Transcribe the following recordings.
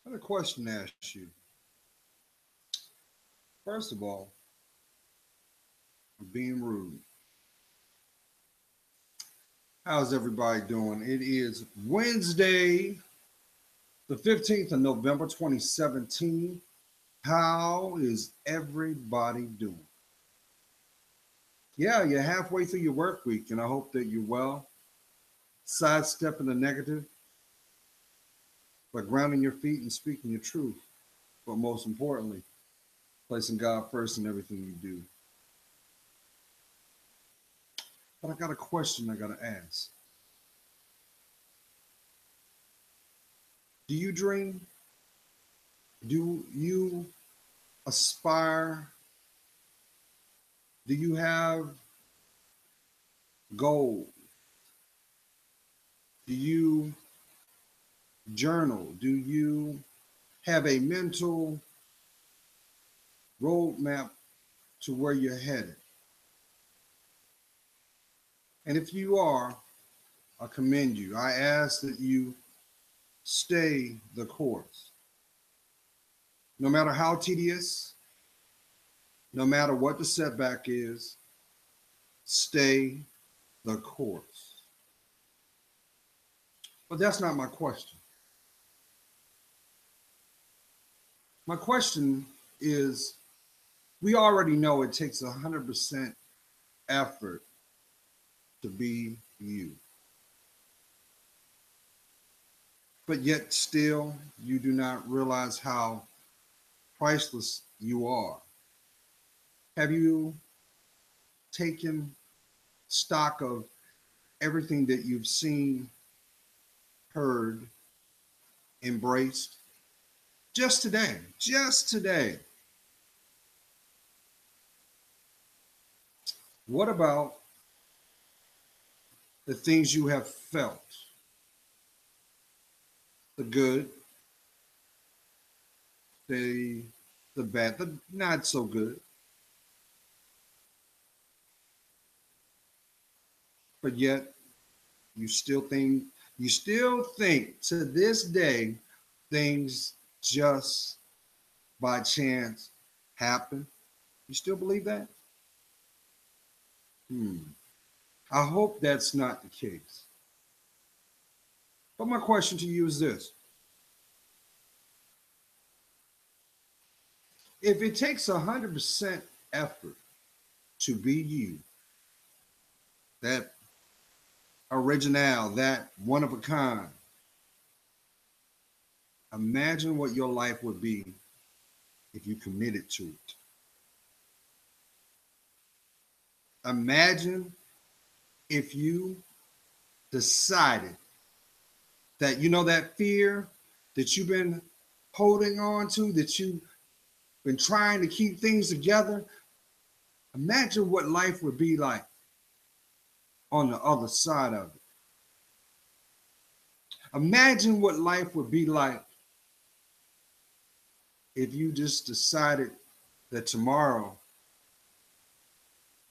I had a question to ask you. First of all, I'm being rude. How's everybody doing? It is Wednesday, the 15th of November, 2017. How is everybody doing? Yeah, you're halfway through your work week, and I hope that you're well. Sidestepping the negative, but grounding your feet and speaking your truth. But most importantly, placing God first in everything you do. But I got a question I got to ask. Do you dream? Do you aspire? Do you have goals? Do you journal? Do you have a mental roadmap to where you're headed? And if you are, I commend you. I ask that you stay the course. No matter how tedious, no matter what the setback is, stay the course. But that's not my question. My question is, we already know it takes 100% effort to be you. But yet still, you do not realize how priceless you are. Have you taken stock of everything that you've seen, heard, embraced? Just today. What about the things you have felt? The good, the the bad, the not so good. But yet you still think to this day things just by chance happen. You still believe that? Hmm. I hope that's not the case. But my question to you is this. If it takes 100% effort to be you, that original, that one of a kind, imagine what your life would be if you committed to it. Imagine if you decided that, that fear that you've been holding on to, that you've been trying to keep things together. Imagine what life would be like on the other side of it. Imagine what life would be like if you just decided that tomorrow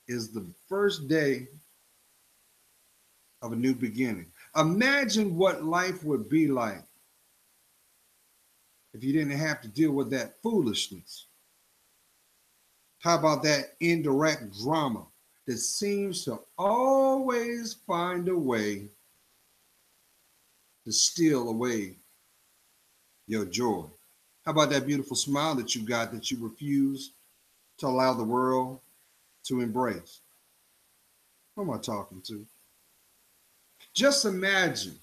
is the first day of a new beginning. Imagine what life would be like if you didn't have to deal with that foolishness. How about that indirect drama that seems to always find a way to steal away your joy? How about that beautiful smile that you got that you refuse to allow the world to embrace? Who am I talking to? Just imagine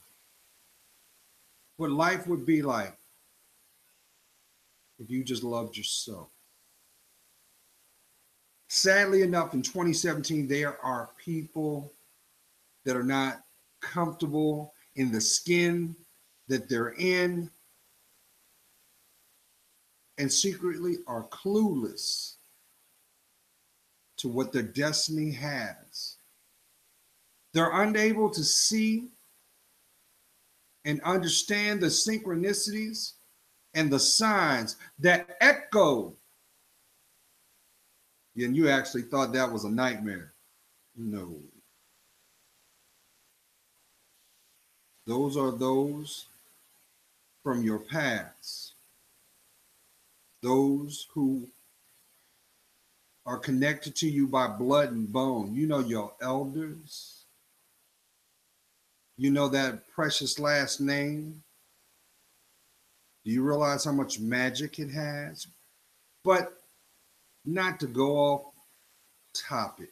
what life would be like if you just loved yourself. Sadly enough, in 2017, there are people that are not comfortable in the skin that they're in and secretly are clueless to what their destiny has. They're unable to see and understand the synchronicities and the signs that echo. And you actually thought that was a nightmare. No. Those are those from your past. those who are connected to you by blood and bone. You know your elders. You know that precious last name. Do you realize how much magic it has? But not to go off topic.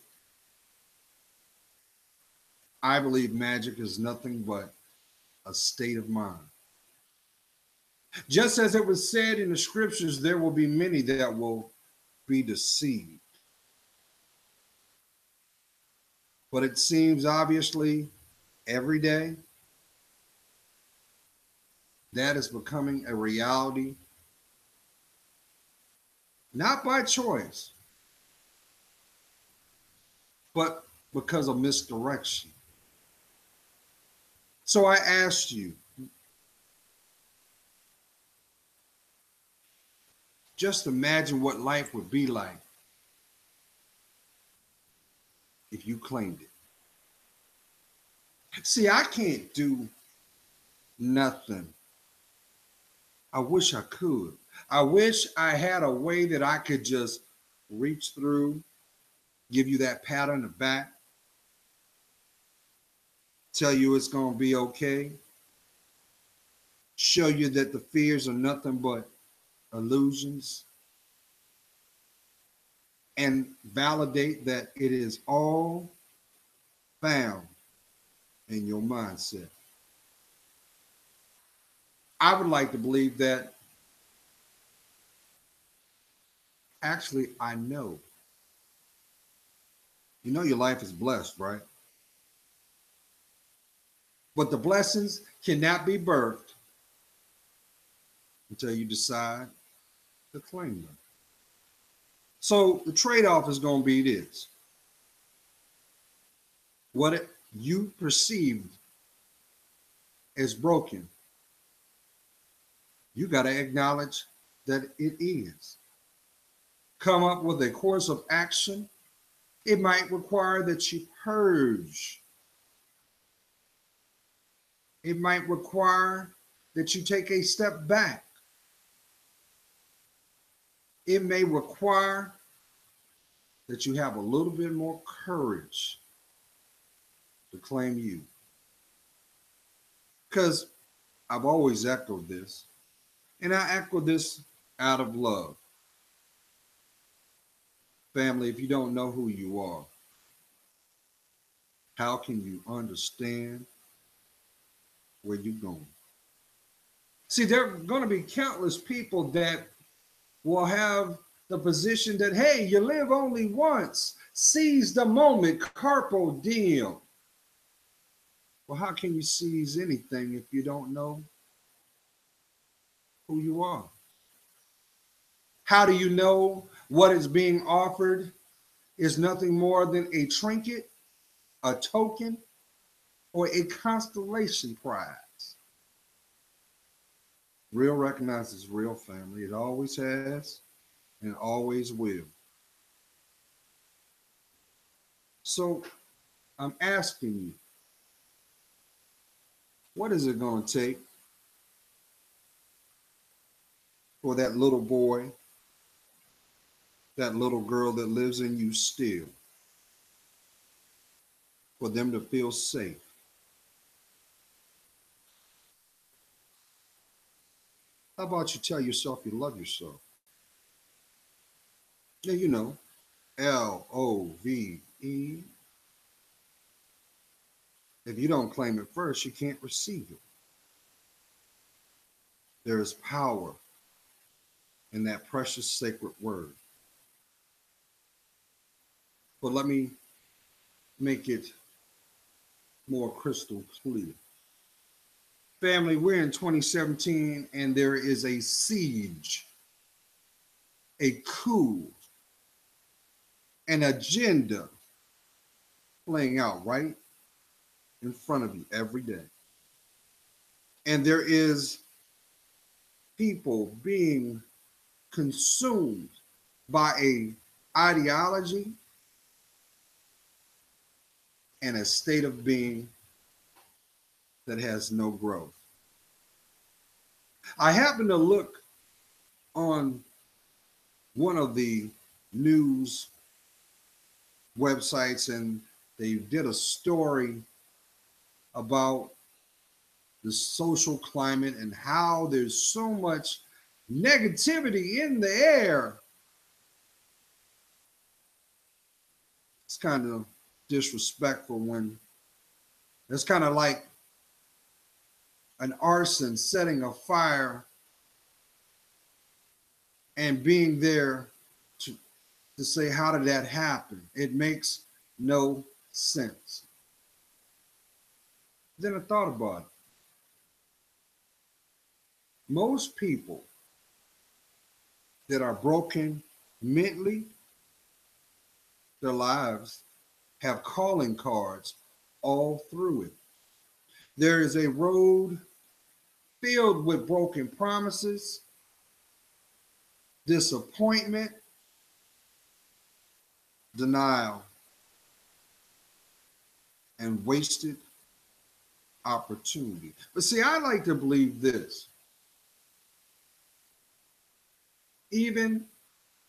I believe magic is nothing but a state of mind. Just as it was said in the scriptures, there will be many that will be deceived. But it seems obviously every day that is becoming a reality, not by choice, but because of misdirection. So I asked you, just imagine what life would be like if you claimed it. See, I can't do nothing. I wish I could. I wish I had a way that I could just reach through, give you that pat on the back, tell you it's going to be okay, show you that the fears are nothing but illusions, and validate that it is all found in your mindset. I would like to believe that actually I know. You know your life is blessed, right? But the blessings cannot be birthed until you decide to claim them. So the trade-off is going to be this. What you perceived as broken, you got to acknowledge that it is. Come up with a course of action. It might require that you purge. It might require that you take a step back. It may require that you have a little bit more courage to claim you. Because I've always echoed this, and I echo this out of love. Family, if you don't know who you are, how can you understand where you're going? See, there are going to be countless people that will have the position that, hey, you live only once. Seize the moment, carpe diem. Well, how can you seize anything if you don't know who you are? How do you know what is being offered is nothing more than a trinket, a token, or a constellation prize? Real recognizes real, family. It always has and always will. So I'm asking you, what is it going to take for that little boy, that little girl that lives in you still, for them to feel safe? How about you tell yourself you love yourself? Yeah, you know, LOVE. If you don't claim it first, you can't receive it. There is power in that precious sacred word. But let me make it more crystal clear. Family, we're in 2017 and there is a siege, a coup, an agenda playing out right in front of you every day. And there is people being consumed by a ideology and a state of being that has no growth. I happened to look on one of the news websites, and they did a story about the social climate and how there's so much negativity in the air. It's kind of disrespectful when it's kind of like an arson setting a fire and being there to say, how did that happen? It makes no sense. Then I thought about it. Most people that are broken mentally, their lives have calling cards all through it. There is a road filled with broken promises, disappointment, denial, and wasted opportunity. But see, I like to believe this. Even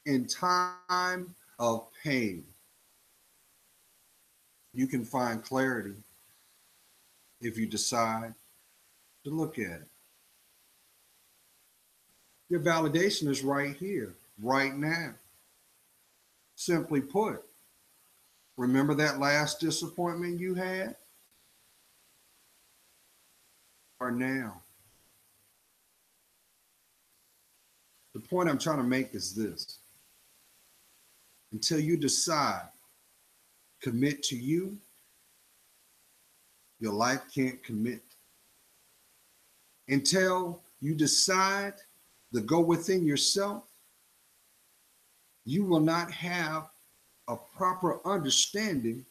in time of pain, you can find clarity if you decide to look at it. Your validation is right here, right now. Simply put, remember that last disappointment you had? Or now? The point I'm trying to make is this. Until you decide, commit to you, your life can't commit. Until you decide to go within yourself, you will not have a proper understanding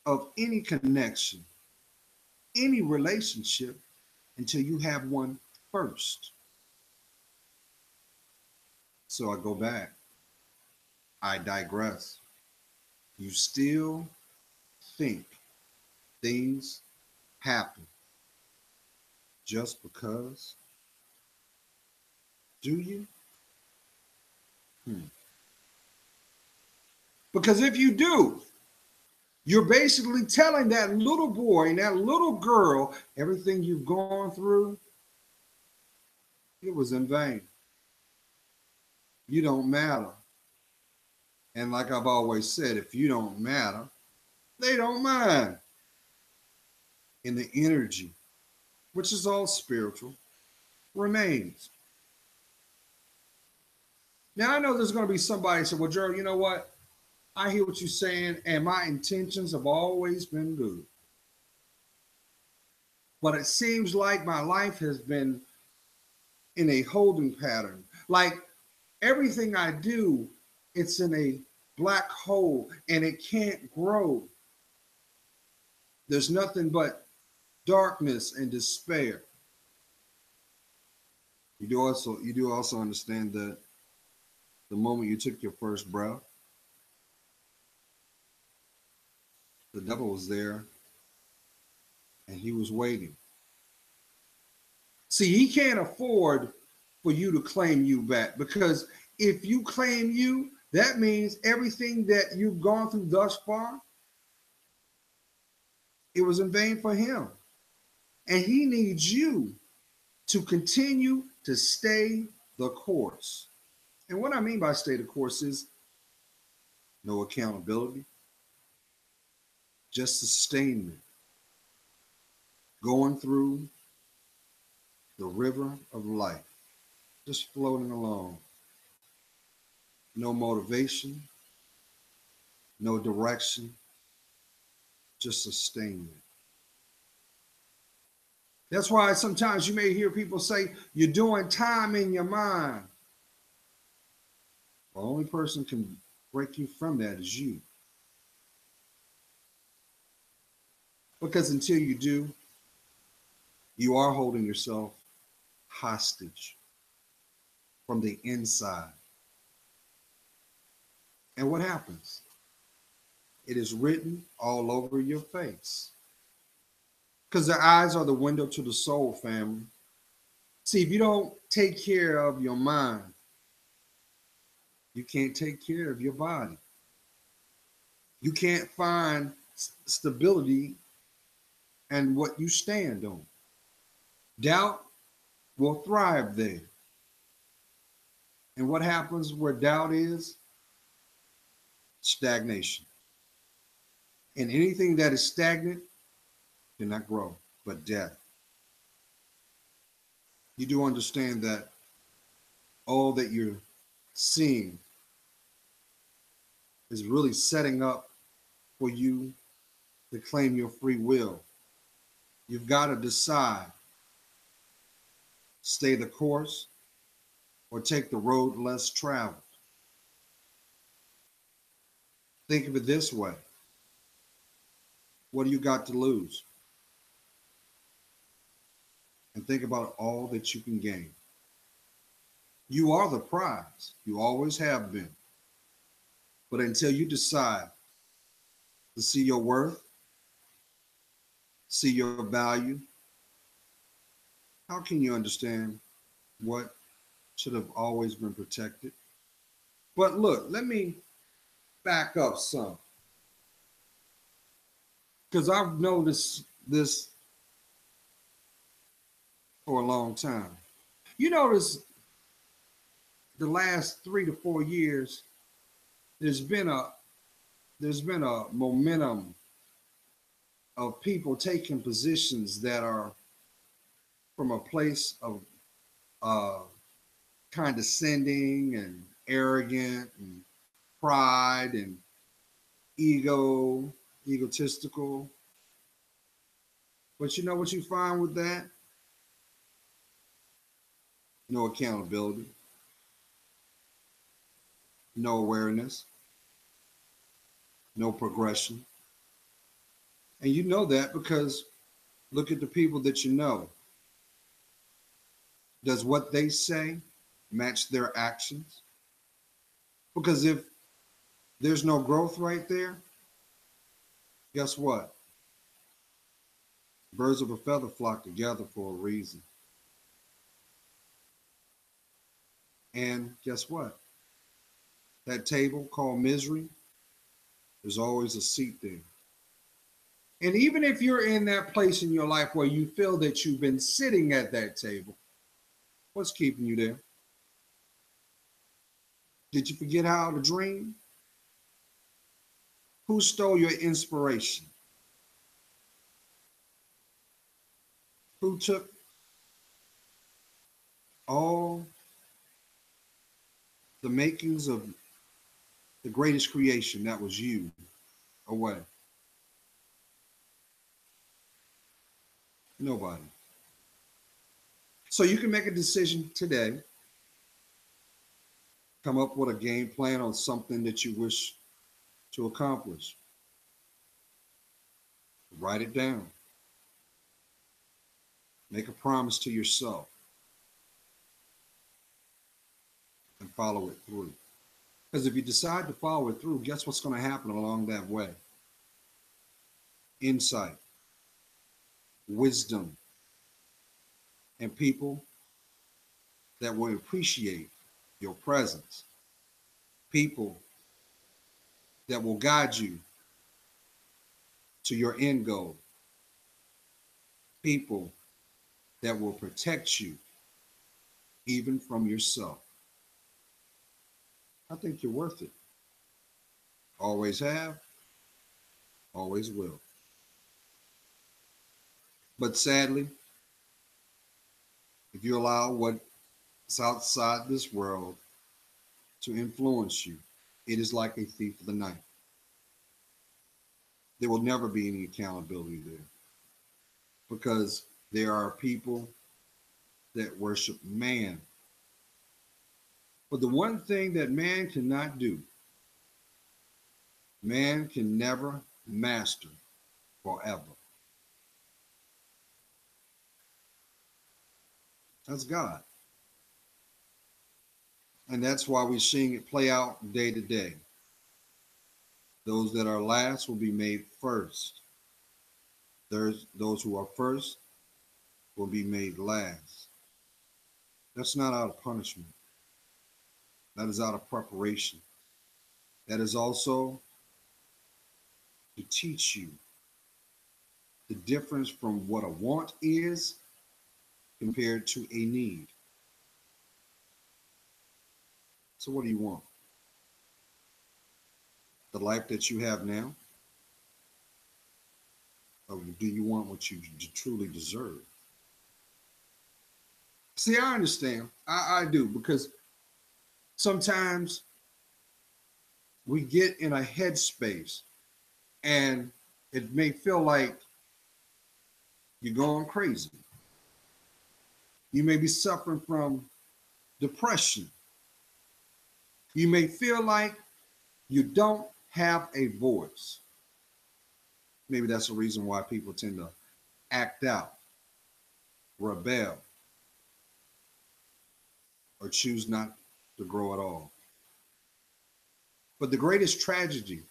of any connection, any relationship, until you have one first. So I go back. I digress. You still think things happen just because? Do you? Because if you do, you're basically telling that little boy and that little girl everything you've gone through, it was in vain. You don't matter. And like I've always said, if you don't matter, they don't mind. And the energy, which is all spiritual, remains. Now, I know there's going to be somebody who said, well, Gerald, you know what? I hear what you're saying, and my intentions have always been good. But it seems like my life has been in a holding pattern. Like everything I do, it's in a black hole and it can't grow. There's nothing but darkness and despair. You do also understand that the moment you took your first breath, the devil was there and he was waiting. See, he can't afford for you to claim you back, because if you claim you, that means everything that you've gone through thus far, it was in vain for him. And he needs you to continue to stay the course. And what I mean by stay the course is no accountability, just sustainment, going through the river of life, just floating along. No motivation, no direction, just sustainment. That's why sometimes you may hear people say, you're doing time in your mind. The only person can break you from that is you. Because until you do, you are holding yourself hostage from the inside. And what happens? It is written all over your face. Because the eyes are the window to the soul, family. See, if you don't take care of your mind, You can't take care of your body. You can't find stability and what you stand on. Doubt will thrive there. And what happens where doubt is? Stagnation. And anything that is stagnant cannot grow, but death. You do understand that all that you're seeing is really setting up for you to claim your free will. You've got to decide, stay the course or take the road less traveled. Think of it this way. What do you got to lose? And think about all that you can gain. You are the prize. You always have been. But until you decide to see your worth, see your value, how can you understand what should have always been protected? But look, let me back up some. Because I've noticed this for a long time. You notice the last 3 to 4 years, there's been a momentum of people taking positions that are from a place of uh, condescending and arrogant and pride and egotistical. But you know what you find with that? No accountability, no awareness, no progression. And you know that because look at the people that you know. Does what they say match their actions? Because if there's no growth right there, guess what? Birds of a feather flock together for a reason. And guess what? That table called misery, there's always a seat there. And even if you're in that place in your life where you feel that you've been sitting at that table, what's keeping you there? Did you forget how to dream? Who stole your inspiration? Who took all the makings of the greatest creation that was you away? Nobody. So you can make a decision today, come up with a game plan on something that you wish to accomplish. Write it down. Make a promise to yourself and follow it through. Because if you decide to follow it through, guess what's going to happen along that way? Insight, wisdom, and people that will appreciate your presence. People that will guide you to your end goal. People that will protect you even from yourself. I think you're worth it. Always have, always will. But sadly, if you allow what's outside this world to influence you, it is like a thief of the night. There will never be any accountability there because there are people that worship man. But the one thing that man cannot do, man can never master forever. That's God. And that's why we're seeing it play out day to day. Those that are last will be made first. Those who are first will be made last. That's not out of punishment. That is out of preparation. That is also to teach you the difference from what a want is compared to a need. So what do you want? The life that you have now? Or do you want what you truly deserve? See, I understand. I do, because sometimes we get in a headspace and it may feel like you're going crazy. You may be suffering from depression. You may feel like you don't have a voice. Maybe that's the reason why people tend to act out, rebel, or choose not to grow at all. But the greatest tragedy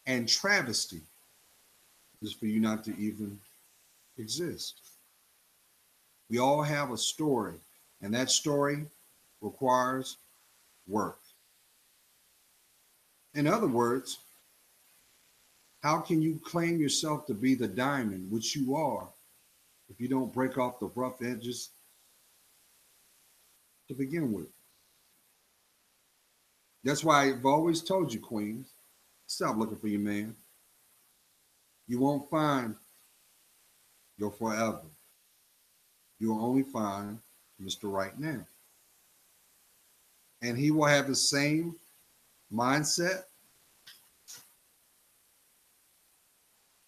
and travesty is for you not to even exist. We all have a story, and that story requires work. In other words, how can you claim yourself to be the diamond, which you are, if you don't break off the rough edges to begin with? That's why I've always told you, queens, stop looking for your man. You won't find your forever. You'll only find Mr. Right Now. And he will have the same mindset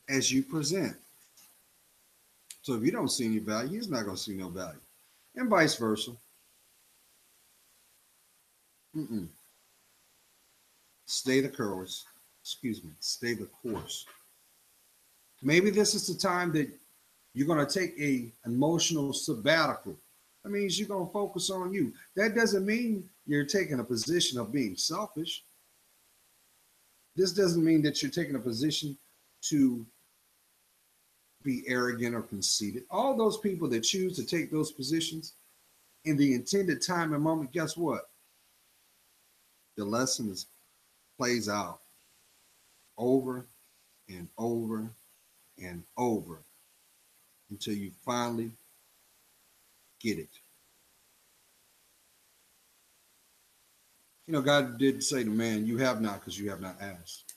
as you present. So if you don't see any value, he's not going to see no value. And vice versa. Stay the course. Stay the course. Maybe this is the time that you're going to take a emotional sabbatical. That means you're going to focus on you. That doesn't mean you're taking a position of being selfish. This doesn't mean that you're taking a position to be arrogant or conceited. All those people that choose to take those positions in the intended time and moment, guess what? The lesson plays out over and over and over until you finally get it. You know, God did say to man, you have not because you have not asked.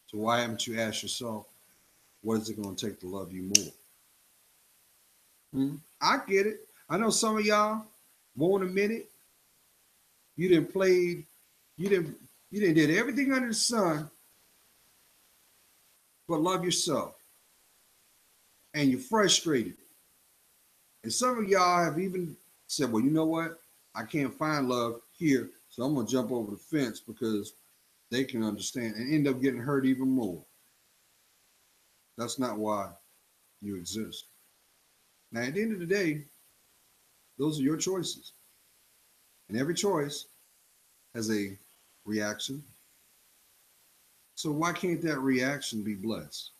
So why haven't you asked yourself, what is it going to take to love you more? I get it. I know some of y'all won't admit it. You didn't did everything under the sun but love yourself. And you're frustrated. And some of y'all have even said, well, you know what? I can't find love here, so I'm going to jump over the fence because they can understand and end up getting hurt even more. That's not why you exist. Now, at the end of the day, those are your choices. And every choice has a reaction. So why can't that reaction be blessed?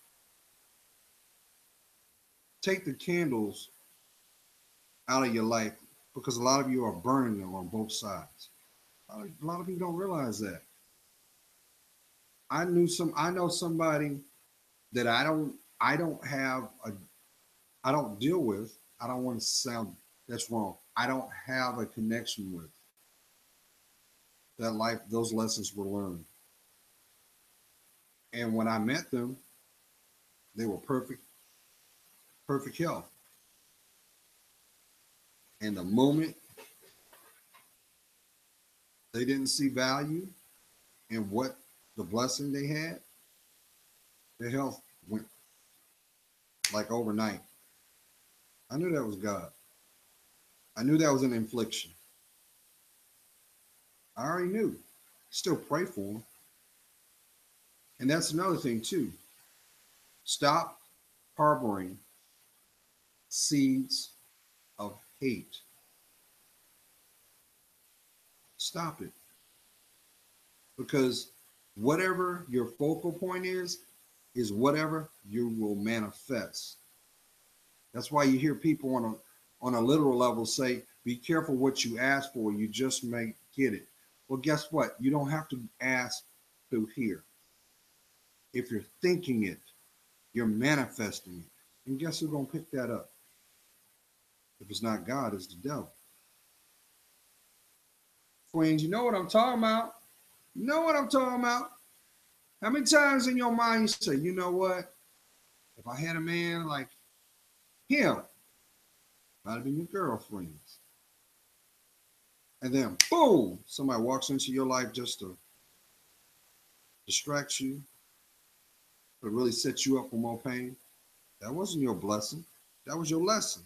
Take the candles out of your life, because a lot of you are burning them on both sides. A lot of people don't realize that. I know somebody that I don't deal with. I don't want to sound, that's wrong. I don't have a connection with. That life, those lessons were learned. And when I met them, they were perfect health. And the moment they didn't see value in what the blessing they had, their health went like overnight. I knew that was God. I knew that was an infliction. I already knew. Still pray for them. And that's another thing too. Stop harboring seeds of hate. Stop it. Because whatever your focal point is whatever you will manifest. That's why you hear people on a literal level say, Be careful what you ask for. You just may get it. Well, guess what? You don't have to ask through here. If you're thinking it, you're manifesting it. And guess who's going to pick that up? If it's not God, it's the devil. Queens, you know what I'm talking about. You know what I'm talking about. How many times in your mind you say, you know what? If I had a man like him, might have been your girlfriends. And then, boom, somebody walks into your life just to distract you, but really set you up for more pain. That wasn't your blessing. That was your lesson.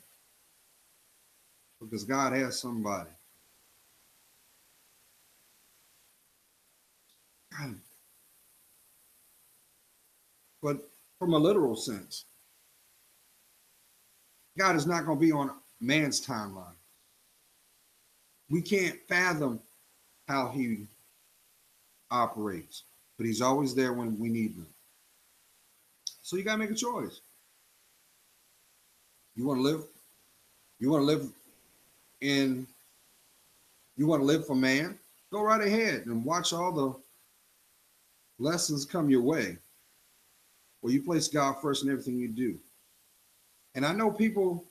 Because God has somebody. But from a literal sense, God is not going to be on man's timeline. We can't fathom how he operates, but he's always there when we need him. So you got to make a choice. You want to live? You want to live in? You want to live for man? Go right ahead and watch all the lessons come your way, where you place God first in everything you do. And I know people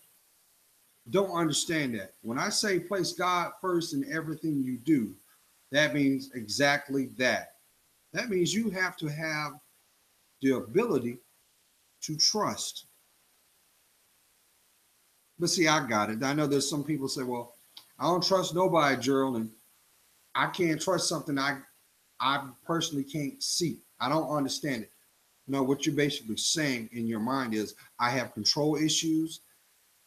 don't understand that. When I say place God first in everything you do, that means exactly that. That means you have to have the ability to trust. But see, I got it. I know there's some people say, well, I don't trust nobody, Gerald, and I can't trust something I personally can't see. I don't understand it. No, what you're basically saying in your mind is, I have control issues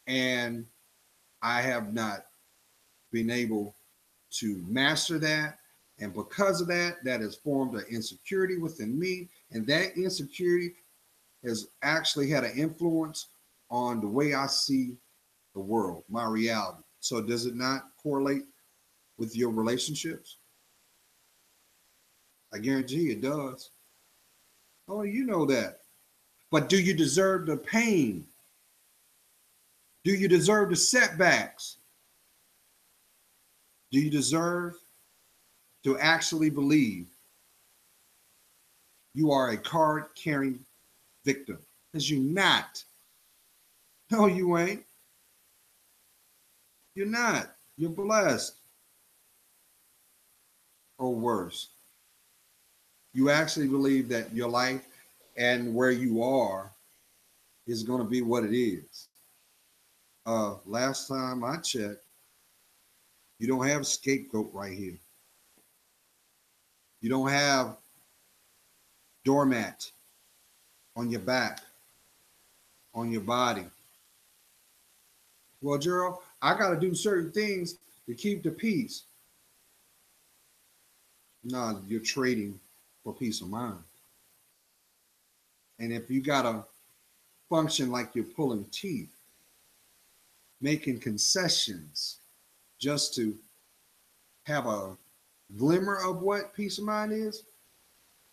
and I have not been able to master that. And because of that, that has formed an insecurity within me. And that insecurity has actually had an influence on the way I see the world, my reality. So does it not correlate with your relationships? I guarantee it does. Oh, you know that. But do you deserve the pain? Do you deserve the setbacks? Do you deserve to actually believe you are a card-carrying victim? Because you're not. No, you ain't. You're not. You're blessed. Or worse. You actually believe that your life and where you are is going to be what it is. Last time I checked, you don't have a scapegoat right here. You don't have doormat on your back, on your body. Well, Gerald, I got to do certain things to keep the peace. No, you're trading for peace of mind. And if you got to function like you're pulling teeth, making concessions just to have a glimmer of what peace of mind is,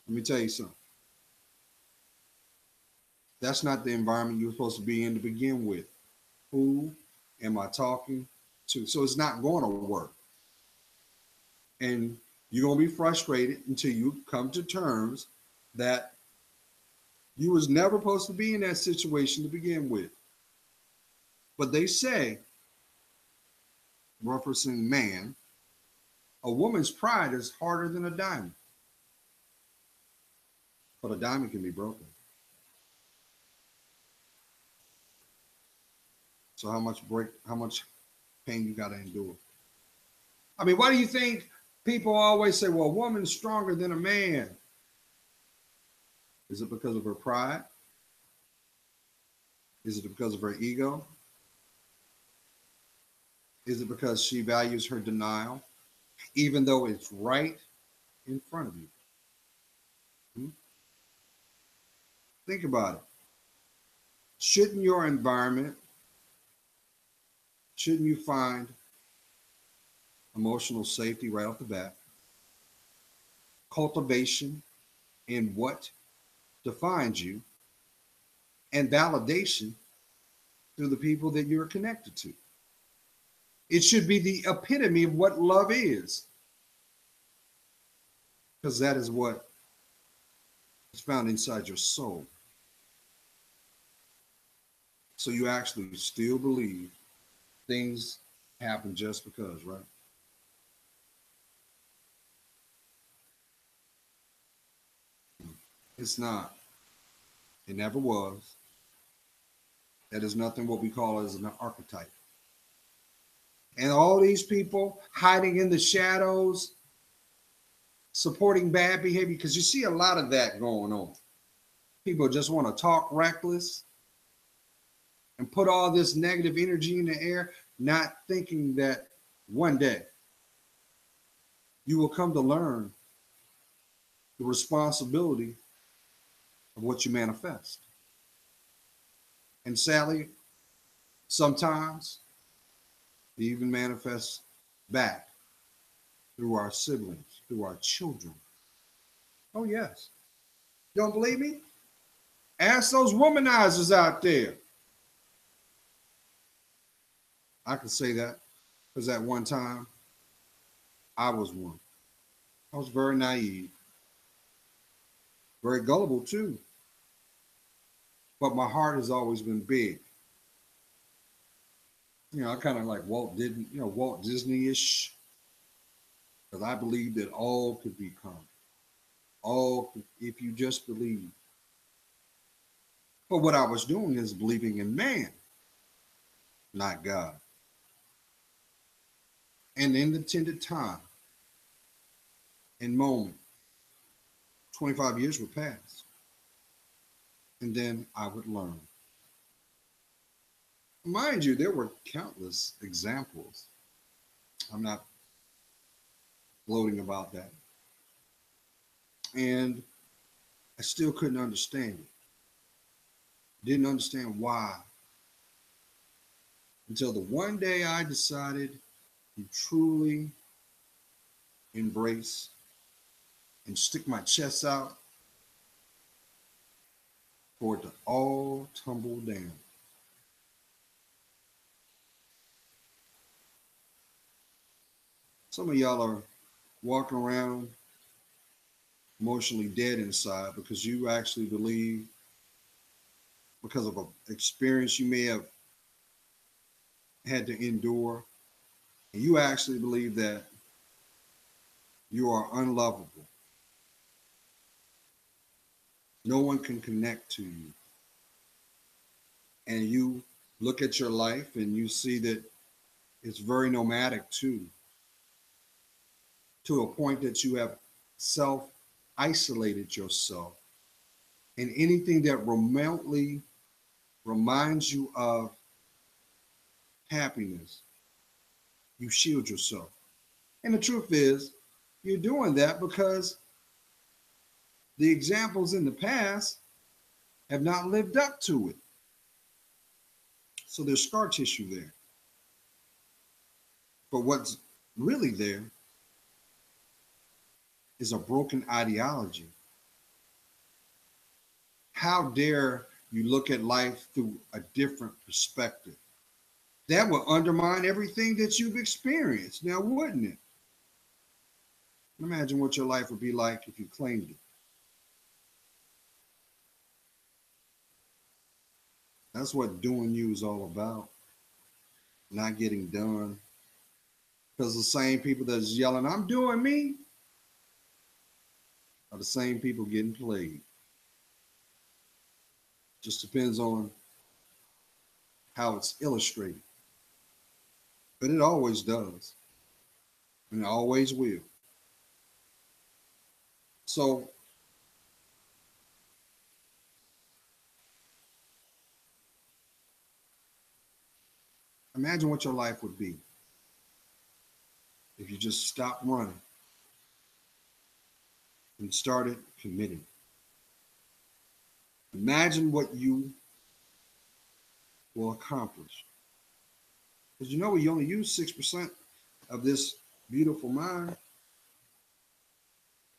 let me tell you something. That's not the environment you're supposed to be in to begin with. Who am I talking to? So it's not going to work. And you're going to be frustrated until you come to terms that you was never supposed to be in that situation to begin with. But they say, referencing man, a woman's pride is harder than a diamond. But a diamond can be broken. So how much pain you got to endure? I mean, why do you think people always say, well, a woman's stronger than a man? Is it because of her pride? Is it because of her ego? Is it because she values her denial, even though it's right in front of you? Think about it. Shouldn't your environment, shouldn't you find emotional safety right off the bat? Cultivation in what defines you, and validation through the people that you're connected to. It should be the epitome of what love is, because that is what is found inside your soul. So you actually still believe things happen just because, right? It's not. It never was. That is nothing what we call as an archetype. And all these people hiding in the shadows, supporting bad behavior, because you see a lot of that going on. People just want to talk reckless and put all this negative energy in the air, not thinking that one day you will come to learn the responsibility of what you manifest. And sadly, sometimes it even manifests back through our siblings, through our children. Oh, yes. You don't believe me? Ask those womanizers out there. I can say that because at one time I was one. I was very naive, very gullible too. But my heart has always been big. I kind of like Walt Disney-ish, because I believe that all could become, if you just believe. But what I was doing is believing in man, not God. And in the intended time and moment, 25 years would pass. And then I would learn. Mind you, there were countless examples. I'm not gloating about that. And I still couldn't understand it. Didn't understand why. Until the one day I decided to truly embrace and stick my chest out for it to all tumble down. Some of y'all are walking around emotionally dead inside because you actually believe, because of an experience you may have had to endure, and you actually believe that you are unlovable. No one can connect to you. And you look at your life and you see that it's very nomadic too, to a point that you have self-isolated yourself. And anything that remotely reminds you of happiness, you shield yourself. And the truth is, you're doing that because the examples in the past have not lived up to it. So there's scar tissue there. But what's really there is a broken ideology. How dare you look at life through a different perspective? That will undermine everything that you've experienced, now wouldn't it? Imagine what your life would be like if you claimed it. That's what doing you is all about. Not getting done. Because the same people that's yelling, I'm doing me, are the same people getting played. Just depends on how it's illustrated. But it always does. And it always will. So imagine what your life would be if you just stopped running and started committing. Imagine what you will accomplish. Because we only use 6% of this beautiful mind.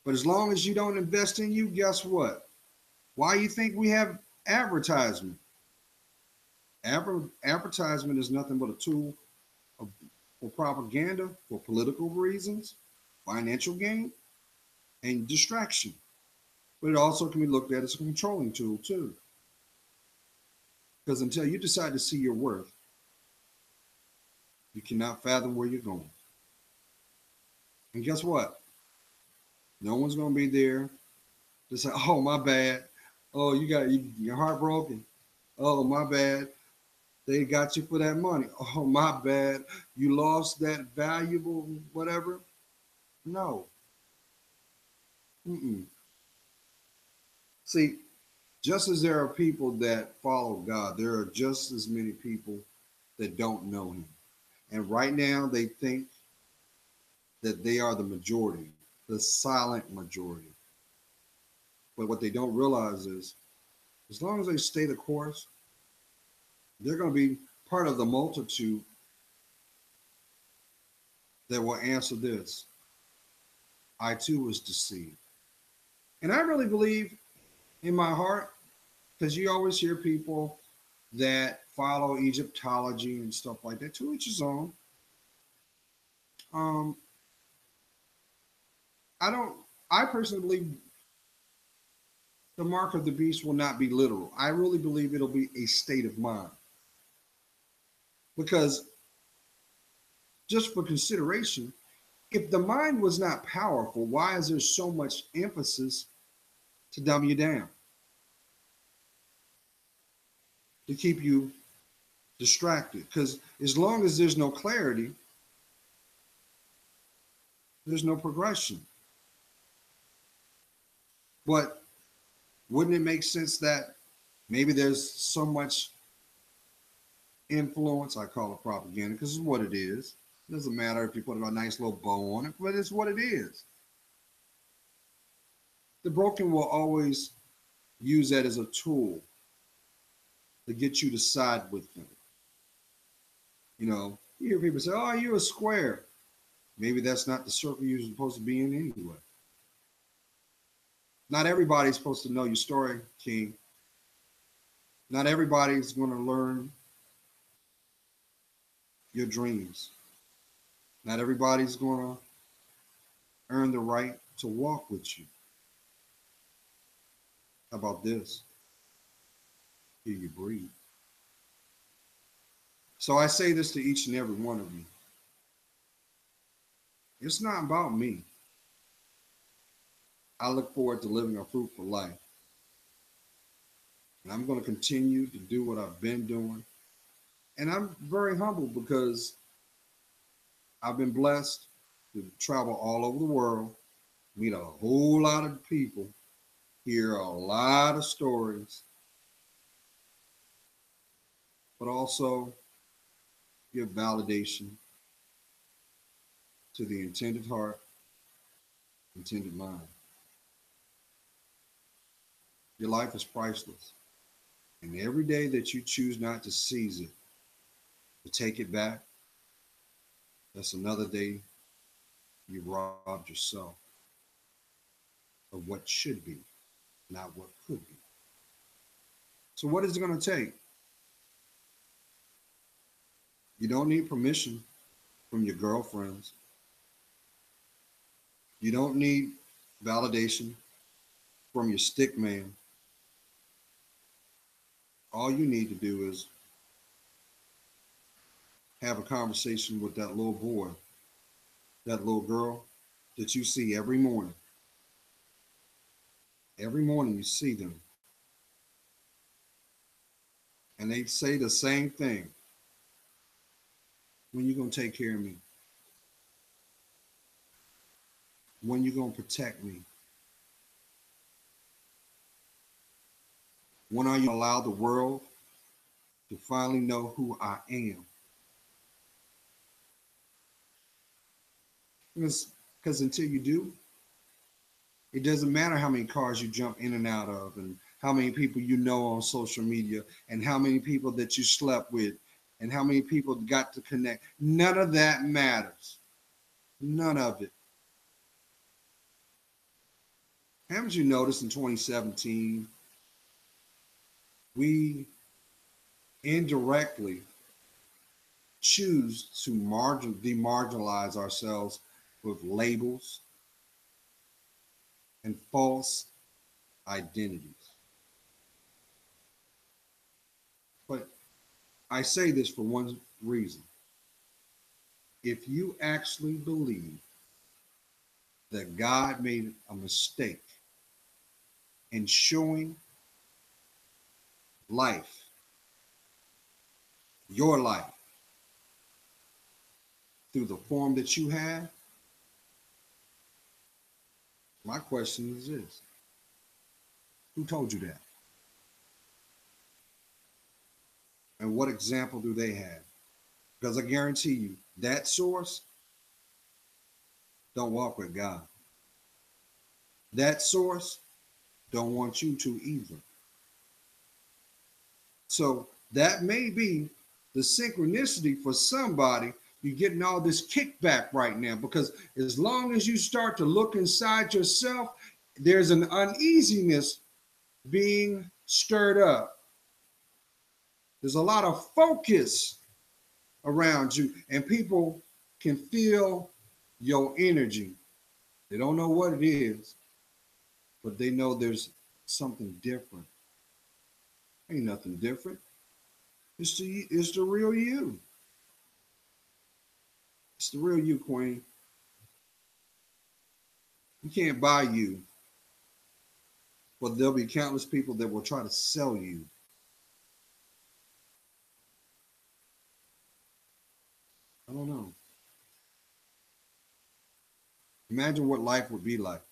But as long as you don't invest in you, guess what? Why you think we have advertisement? Advertisement is nothing but a tool for propaganda, for political reasons, financial gain, and distraction. But it also can be looked at as a controlling tool too. Because until you decide to see your worth, you cannot fathom where you're going. And guess what? No one's going to be there to say, oh, my bad. Oh, you're heartbroken. Oh, my bad. They got you for that money. Oh, my bad. You lost that valuable whatever. No. Mm-mm. See, just as there are people that follow God, there are just as many people that don't know him. And right now, they think that they are the majority, the silent majority. But what they don't realize is, as long as they stay the course, they're going to be part of the multitude that will answer this. I too was deceived. And I really believe in my heart, because you always hear people that follow Egyptology and stuff like that, to each his own. Um, I don't, I personally believe the mark of the beast will not be literal. I really believe it'll be a state of mind. Because just for consideration, if the mind was not powerful, why is there so much emphasis to dumb you down? To keep you distracted. Because as long as there's no clarity, there's no progression. But wouldn't it make sense that maybe there's so much influence? I call it propaganda because it's what it is. It doesn't matter if you put a nice little bow on it, but it's what it is. The broken will always use that as a tool to get you to side with them. You know, you hear people say, oh, you're a square. Maybe that's not the circle you're supposed to be in anyway. Not everybody's supposed to know your story, King. Not everybody's going to learn your dreams. Not everybody's going to earn the right to walk with you. How about this? Hear you breathe. So I say this to each and every one of you. It's not about me. I look forward to living a fruitful life. And I'm going to continue to do what I've been doing. And I'm very humble because I've been blessed to travel all over the world, meet a whole lot of people, hear a lot of stories, but also give validation to the intended heart, intended mind. Your life is priceless. And every day that you choose not to seize it, to take it back, that's another day you robbed yourself of what should be, not what could be. So what is it going to take? You don't need permission from your girlfriends. You don't need validation from your stick man. All you need to do is have a conversation with that little boy, that little girl that you see every morning. Every morning you see them. And they say the same thing. When you going to take care of me? When you going to protect me? When are you going to allow the world to finally know who I am? Because until you do, it doesn't matter how many cars you jump in and out of and how many people you know on social media and how many people that you slept with and how many people got to connect. None of that matters. None of it. Haven't you noticed in 2017, we indirectly choose to demarginalize ourselves with labels and false identities. But I say this for one reason. If you actually believe that God made a mistake in showing life, your life, through the form that you have, my question is this: who told you that? And what example do they have? Because I guarantee you, that source don't walk with God. That source don't want you to either. So that may be the synchronicity for somebody. You're getting all this kickback right now because as long as you start to look inside yourself, there's an uneasiness being stirred up. There's a lot of focus around you, and people can feel your energy. They don't know what it is, but they know there's something different. Ain't nothing different. It's the real you. It's the real you, Queen. You can't buy you, but there'll be countless people that will try to sell you. I don't know. Imagine what life would be like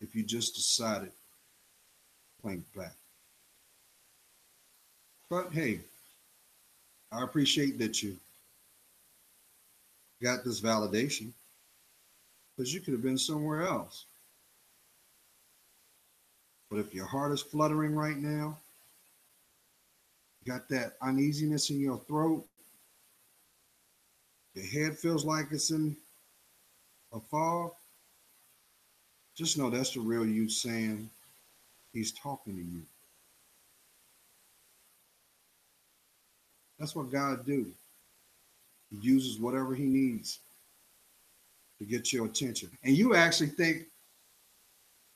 if you just decided to play back. But hey, I appreciate that you got this validation because you could have been somewhere else. But if your heart is fluttering right now, you got that uneasiness in your throat, your head feels like it's in a fog, just know that's the real you saying he's talking to you. That's what God do. He uses whatever he needs to get your attention. And you actually think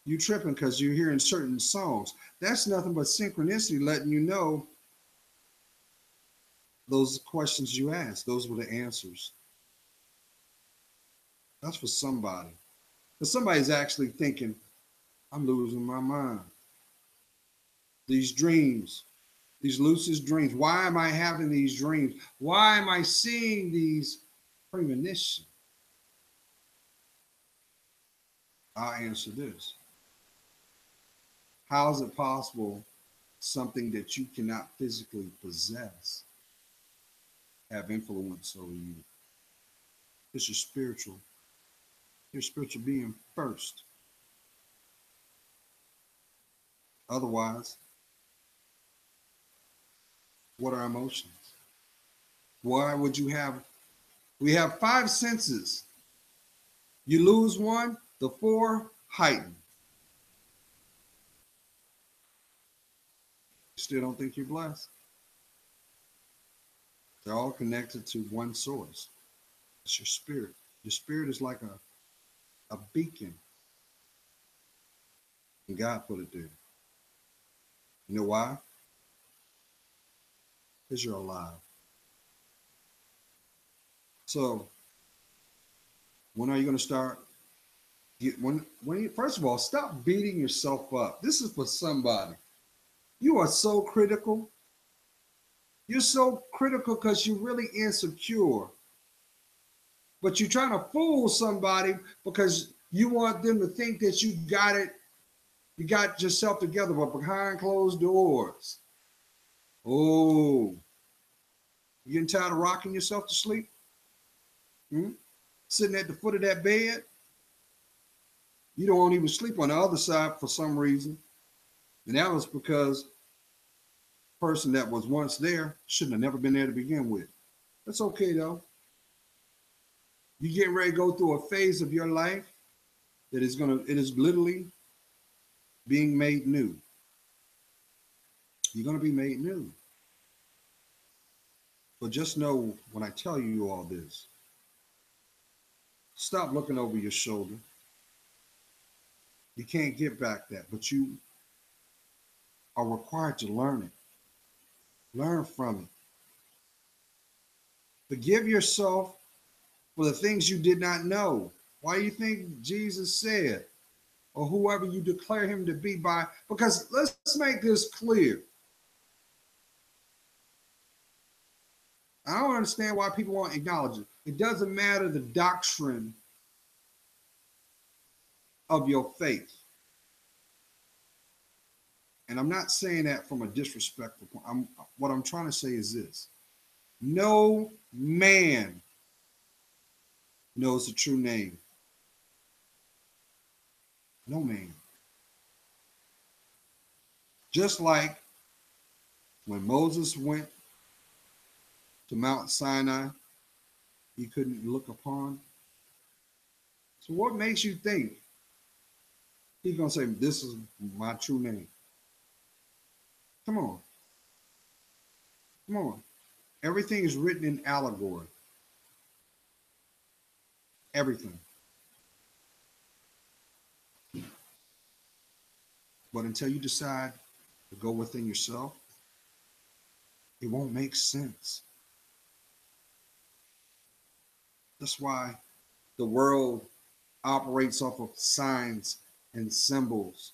you tripping because you're hearing certain songs. That's nothing but synchronicity letting you know those questions you asked, those were the answers. That's for somebody. Because somebody's actually thinking, I'm losing my mind. These dreams, these lucid dreams. Why am I having these dreams? Why am I seeing these premonitions? I'll answer this. How is it possible something that you cannot physically possess have influence over you? It's your spiritual being first. Otherwise, what are emotions? Why would you have, we have five senses. You lose one, the four heighten. Still don't think you're blessed? They're all connected to one source. It's your spirit. Your spirit is like a beacon. And God put it there. You know why? Because you're alive. So when are you going to start? First of all, stop beating yourself up. This is for somebody. You are so critical. You're so critical because you're really insecure. But you're trying to fool somebody because you want them to think that you got it. You got yourself together, but behind closed doors. Oh, you getting tired of rocking yourself to sleep? Sitting at the foot of that bed? You don't even sleep on the other side for some reason. And that was because the person that was once there shouldn't have never been there to begin with. That's okay though. You getting ready to go through a phase of your life that it is literally being made new. You're going to be made new. But just know when I tell you all this, stop looking over your shoulder. You can't get back that, but you are required to learn it. Learn from it. Forgive yourself for the things you did not know. Why do you think Jesus said, or whoever you declare him to be by? Because let's make this clear. I don't understand why people won't acknowledge it. It doesn't matter the doctrine of your faith. And I'm not saying that from a disrespectful point. What I'm trying to say is this. No man knows the true name. No man. Just like when Moses went to Mount Sinai, he couldn't look upon. So what makes you think he's going to say, this is my true name? Come on. Come on. Everything is written in allegory. Everything. But until you decide to go within yourself, it won't make sense. That's why the world operates off of signs and symbols.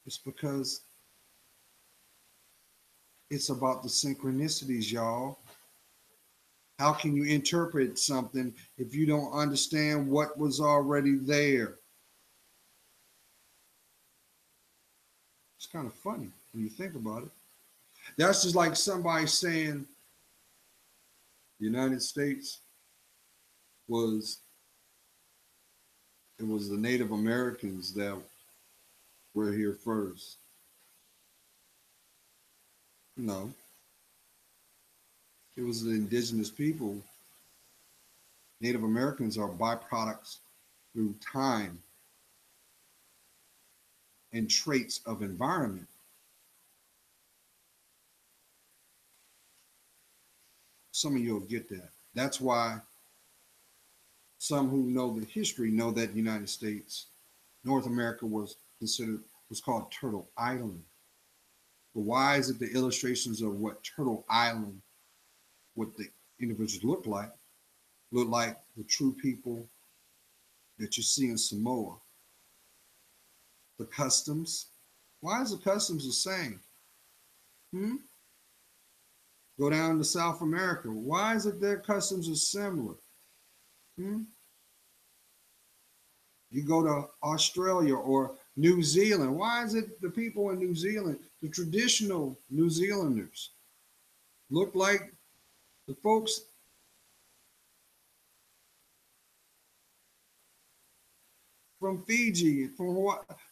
It's because it's about the synchronicities, y'all. How can you interpret something if you don't understand what was already there? It's kind of funny when you think about it. That's just like somebody saying the United States was the Native Americans that were here first. No, it was the indigenous people. Native Americans are byproducts through time and traits of environment. Some of you will get that. That's why some who know the history know that the United States, North America was called Turtle Island. But why is it the illustrations of what Turtle Island, what the individuals look like the true people that you see in Samoa? The customs. Why is the customs the same? Go down to South America. Why is it their customs are similar? You go to Australia or New Zealand. Why is it the people in New Zealand, the traditional New Zealanders, look like the folks from Fiji,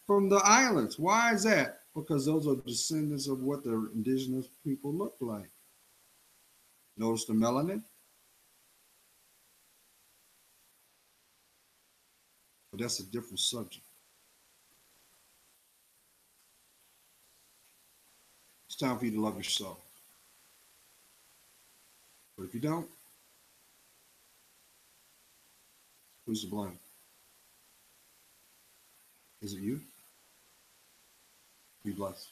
from the islands? Why is that? Because those are descendants of what the indigenous people look like. Notice the melanin? But that's a different subject. It's time for you to love yourself. But if you don't, who's to blame? Is it you? Be blessed.